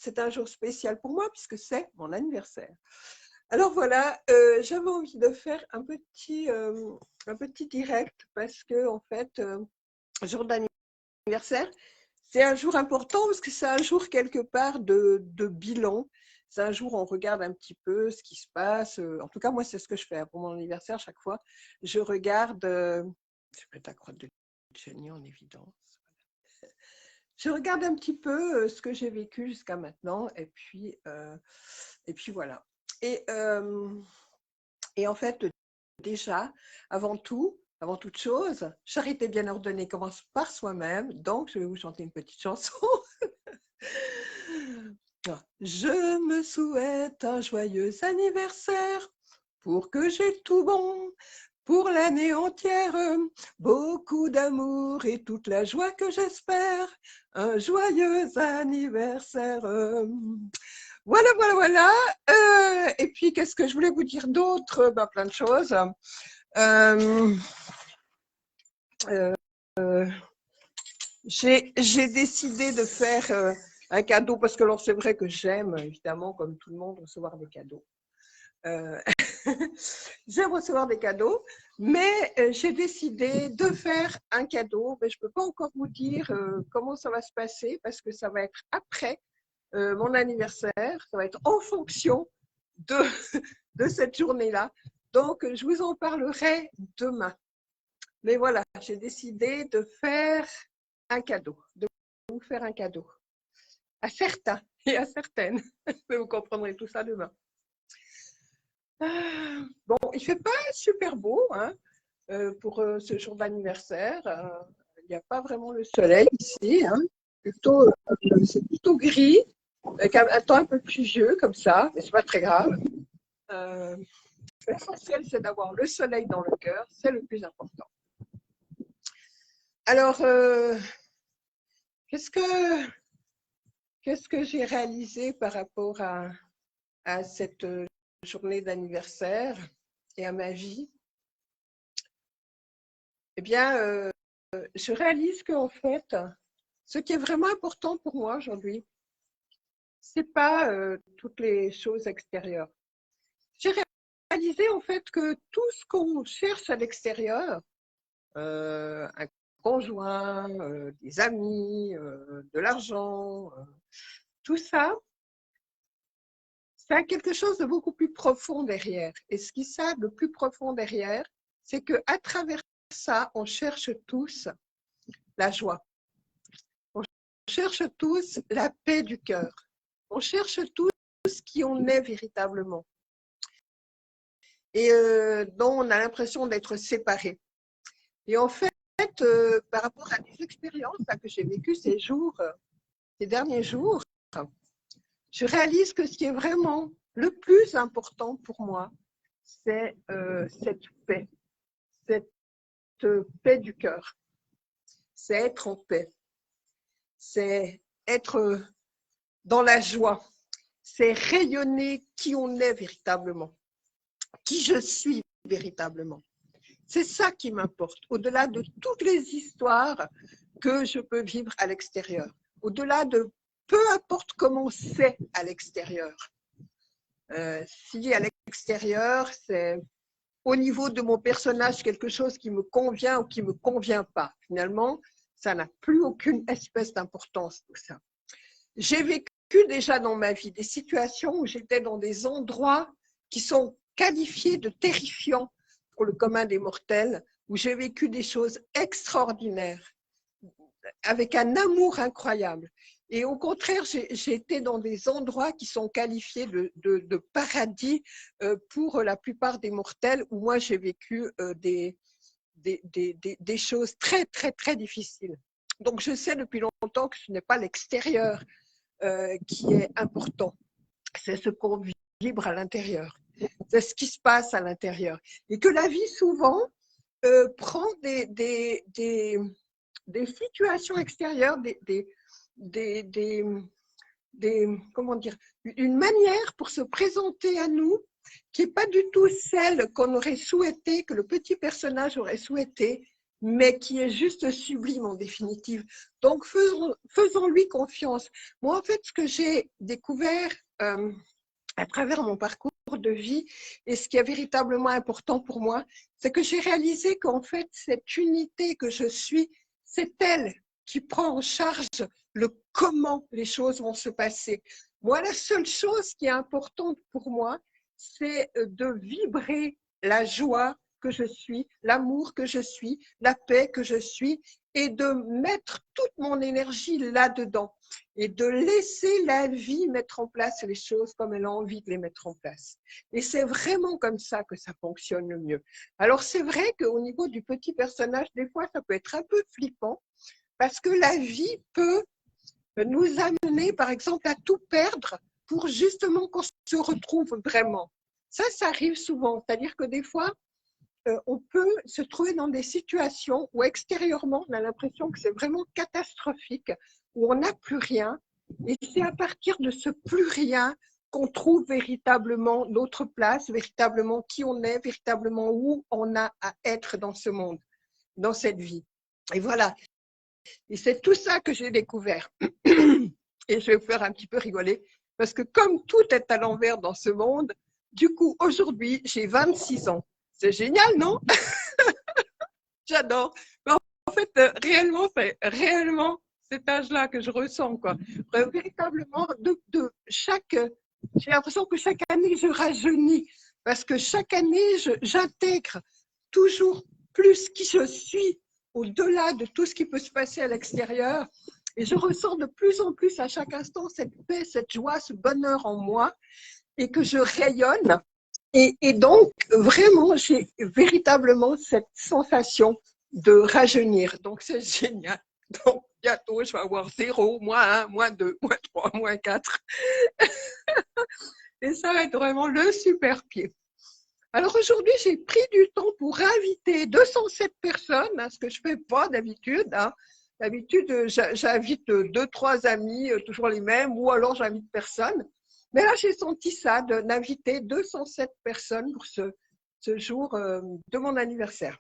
c'est un jour spécial pour moi puisque c'est mon anniversaire. Alors voilà, j'avais envie de faire un petit direct parce que en fait, jour d'anniversaire, c'est un jour important parce que c'est un jour quelque part de bilan. C'est un jour où on regarde un petit peu ce qui se passe. En tout cas, moi, c'est ce que je fais pour mon anniversaire. Chaque fois, je regarde, je vais mettre la croix de Jenny en évidence. Je regarde un petit peu ce que j'ai vécu jusqu'à maintenant et puis voilà. Et en fait, déjà, avant toute chose, charité bien ordonnée commence par soi-même. Donc, je vais vous chanter une petite chanson. Je me souhaite un joyeux anniversaire pour que j'ai tout bon pour l'année entière, beaucoup d'amour et toute la joie que j'espère. Un joyeux anniversaire. Voilà, voilà, voilà. Et puis, qu'est-ce que je voulais vous dire d'autre? Plein de choses. J'ai décidé de faire un cadeau parce que c'est vrai que j'aime, évidemment, comme tout le monde, recevoir des cadeaux. J'aime recevoir des cadeaux, mais j'ai décidé de faire un cadeau. Mais je ne peux pas encore vous dire comment ça va se passer parce que ça va être après mon anniversaire. Ça va être en fonction de cette journée-là. Donc, je vous en parlerai demain. Mais voilà, j'ai décidé de faire un cadeau, de vous faire un cadeau. À certains et à certaines. Mais vous comprendrez tout ça demain. Bon, il ne fait pas super beau hein, pour ce jour d'anniversaire. Il n'y a pas vraiment le soleil ici. Hein. C'est plutôt gris, avec un temps un peu pluvieux comme ça, mais ce n'est pas très grave. L'essentiel, c'est d'avoir le soleil dans le cœur, c'est le plus important. Alors, qu'est-ce que j'ai réalisé par rapport à cette journée d'anniversaire et à ma vie? Eh bien, je réalise qu'en fait, ce qui est vraiment important pour moi aujourd'hui, ce n'est pas toutes les choses extérieures. J'ai réalisé en fait que tout ce qu'on cherche à l'extérieur, un conjoint, des amis, de l'argent, tout ça, ça a quelque chose de beaucoup plus profond derrière. Et ce qui ça de plus profond derrière, c'est qu'à travers ça, on cherche tous la joie. On cherche tous la paix du cœur. On cherche tous qui on est véritablement. Et dont on a l'impression d'être séparés. Et en fait, par rapport à des expériences que j'ai vécues ces derniers jours, je réalise que ce qui est vraiment le plus important pour moi, c'est cette paix du cœur. C'est être en paix. C'est être dans la joie. C'est rayonner qui on est véritablement, qui je suis véritablement. C'est ça qui m'importe, au-delà de toutes les histoires que je peux vivre à l'extérieur, au-delà de peu importe comment c'est à l'extérieur. Si à l'extérieur, c'est au niveau de mon personnage quelque chose qui me convient ou qui ne me convient pas, finalement, ça n'a plus aucune espèce d'importance, tout ça. J'ai vécu déjà dans ma vie des situations où j'étais dans des endroits qui sont qualifiés de terrifiants pour le commun des mortels, où j'ai vécu des choses extraordinaires, avec un amour incroyable. Et au contraire, j'ai été dans des endroits qui sont qualifiés de paradis pour la plupart des mortels, où moi j'ai vécu des choses très, très, très difficiles. Donc je sais depuis longtemps que ce n'est pas l'extérieur qui est important, c'est ce qu'on vibre à l'intérieur, c'est ce qui se passe à l'intérieur. Et que la vie souvent prend des situations extérieures, comment dire, une manière pour se présenter à nous qui n'est pas du tout celle qu'on aurait souhaité, que le petit personnage aurait souhaité, mais qui est juste sublime en définitive. Donc, faisons-lui confiance. Moi, en fait, ce que j'ai découvert à travers mon parcours de vie et ce qui est véritablement important pour moi, c'est que j'ai réalisé qu'en fait, cette unité que je suis, c'est elle qui prend en charge le comment les choses vont se passer. Moi, la seule chose qui est importante pour moi, c'est de vibrer la joie que je suis, l'amour que je suis, la paix que je suis, et de mettre toute mon énergie là-dedans et de laisser la vie mettre en place les choses comme elle a envie de les mettre en place. Et c'est vraiment comme ça que ça fonctionne le mieux. Alors c'est vrai qu'au niveau du petit personnage, des fois, ça peut être un peu flippant parce que la vie peut nous amener, par exemple, à tout perdre pour justement qu'on se retrouve vraiment. Ça arrive souvent. C'est-à-dire que des fois, on peut se trouver dans des situations où extérieurement, on a l'impression que c'est vraiment catastrophique, où on n'a plus rien. Et c'est à partir de ce plus rien qu'on trouve véritablement notre place, véritablement qui on est, véritablement où on a à être dans ce monde, dans cette vie. Et voilà. Et c'est tout ça que j'ai découvert. Et je vais vous faire un petit peu rigoler, parce que comme tout est à l'envers dans ce monde, du coup, aujourd'hui, j'ai 26 ans. C'est génial, non? J'adore. Mais en fait, réellement, c'est réellement cet âge-là que je ressens, quoi. Véritablement, j'ai l'impression que chaque année, je rajeunis, parce que chaque année, j'intègre toujours plus qui je suis, au-delà de tout ce qui peut se passer à l'extérieur. Et je ressens de plus en plus à chaque instant cette paix, cette joie, ce bonheur en moi, et que je rayonne. Et donc, vraiment, j'ai véritablement cette sensation de rajeunir. Donc, c'est génial. Donc, bientôt, je vais avoir 0, -1, -2, -3, -4. Et ça va être vraiment le super pied. Alors, aujourd'hui, j'ai pris du temps pour inviter 207 personnes, ce que je ne fais pas d'habitude. D'habitude, j'invite 2-3 amis, toujours les mêmes, ou alors j'invite personne. Mais là, j'ai senti ça, d'inviter 207 personnes pour ce jour de mon anniversaire.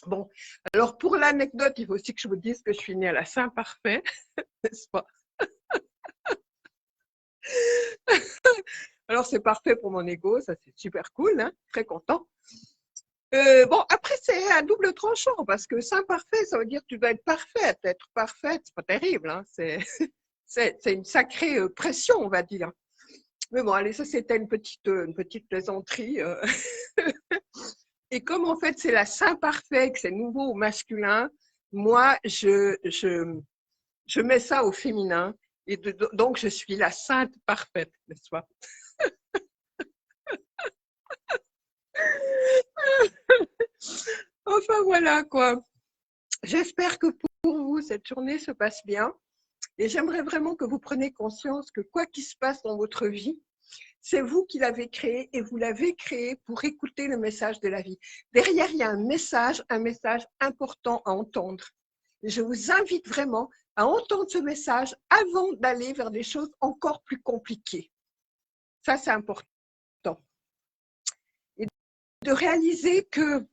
Bon, alors pour l'anecdote, il faut aussi que je vous dise que je suis née à la Saint-Parfait, n'est-ce pas? Alors c'est parfait pour mon ego, ça c'est super cool, hein, très content. Bon, après c'est un double tranchant, parce que Saint-Parfait, ça veut dire que tu dois être parfaite. Être parfaite, c'est pas terrible, hein, c'est une sacrée pression, on va dire. Mais bon, allez, ça c'était une petite plaisanterie. Et comme en fait c'est la Saint-Parfait, que c'est nouveau au masculin, moi je mets ça au féminin. Et donc je suis la sainte parfaite, n'est-ce pas? Enfin voilà quoi. J'espère que pour vous, cette journée se passe bien. Et j'aimerais vraiment que vous preniez conscience que quoi qu'il se passe dans votre vie, c'est vous qui l'avez créé et vous l'avez créé pour écouter le message de la vie. Derrière, il y a un message important à entendre. Et je vous invite vraiment à entendre ce message avant d'aller vers des choses encore plus compliquées. Ça, c'est important. Et de réaliser qu'il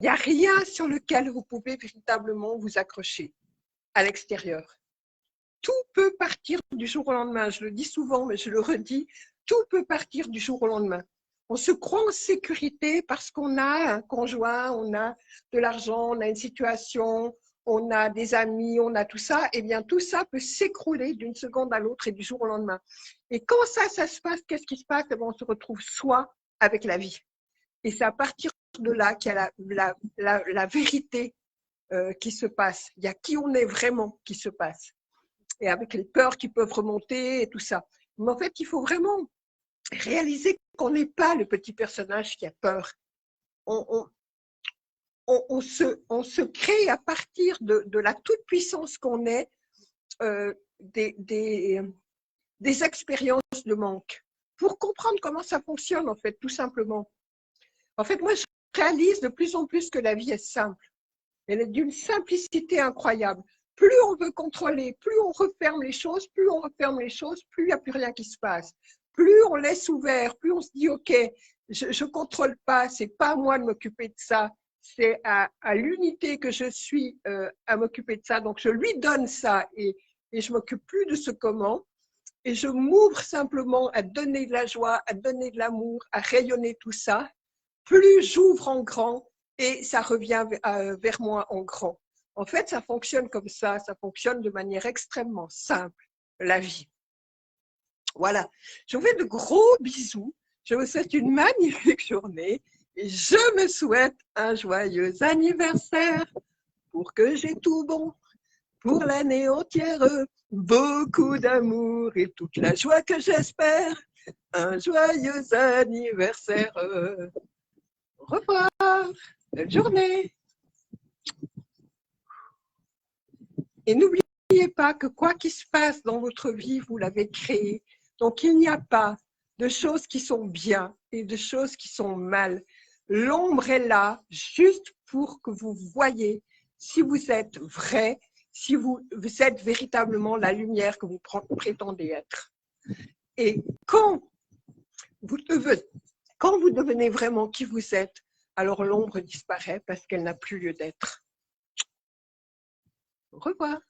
n'y a rien sur lequel vous pouvez véritablement vous accrocher à l'extérieur. Tout peut partir du jour au lendemain. Je le dis souvent, mais je le redis, tout peut partir du jour au lendemain. On se croit en sécurité parce qu'on a un conjoint, on a de l'argent, on a une situation, on a des amis, on a tout ça. Eh bien, tout ça peut s'écrouler d'une seconde à l'autre et du jour au lendemain. Et quand ça se passe, qu'est-ce qui se passe? Eh bien, on se retrouve soi avec la vie. Et c'est à partir de là qu'il y a la vérité qui se passe. Il y a qui on est vraiment qui se passe. Et avec les peurs qui peuvent remonter et tout ça. Mais en fait, il faut vraiment réaliser qu'on n'est pas le petit personnage qui a peur. On se crée à partir de la toute-puissance qu'on est des expériences de manque. Pour comprendre comment ça fonctionne, en fait, tout simplement. En fait, moi, je réalise de plus en plus que la vie est simple. Elle est d'une simplicité incroyable. Plus on veut contrôler, plus on referme les choses, plus il n'y a plus rien qui se passe. Plus on laisse ouvert, plus on se dit, OK, je ne contrôle pas, c'est pas à moi de m'occuper de ça, c'est à l'unité que je suis à m'occuper de ça. Donc, je lui donne ça et je m'occupe plus de ce comment. Et je m'ouvre simplement à donner de la joie, à donner de l'amour, à rayonner tout ça. Plus j'ouvre en grand et ça revient vers moi en grand. En fait, ça fonctionne comme ça fonctionne de manière extrêmement simple, la vie. Voilà, je vous fais de gros bisous. Je vous souhaite une magnifique journée et je me souhaite un joyeux anniversaire pour que j'ai tout bon pour l'année entière. Beaucoup d'amour et toute la joie que j'espère. Un joyeux anniversaire. Au revoir. Belle journée. Et n'oubliez pas que quoi qu'il se passe dans votre vie, vous l'avez créé. Donc, il n'y a pas de choses qui sont bien et de choses qui sont mal. L'ombre est là juste pour que vous voyez si vous êtes vrai, si vous êtes véritablement la lumière que vous prétendez être. Et quand vous devenez vraiment qui vous êtes, alors l'ombre disparaît parce qu'elle n'a plus lieu d'être. Au revoir.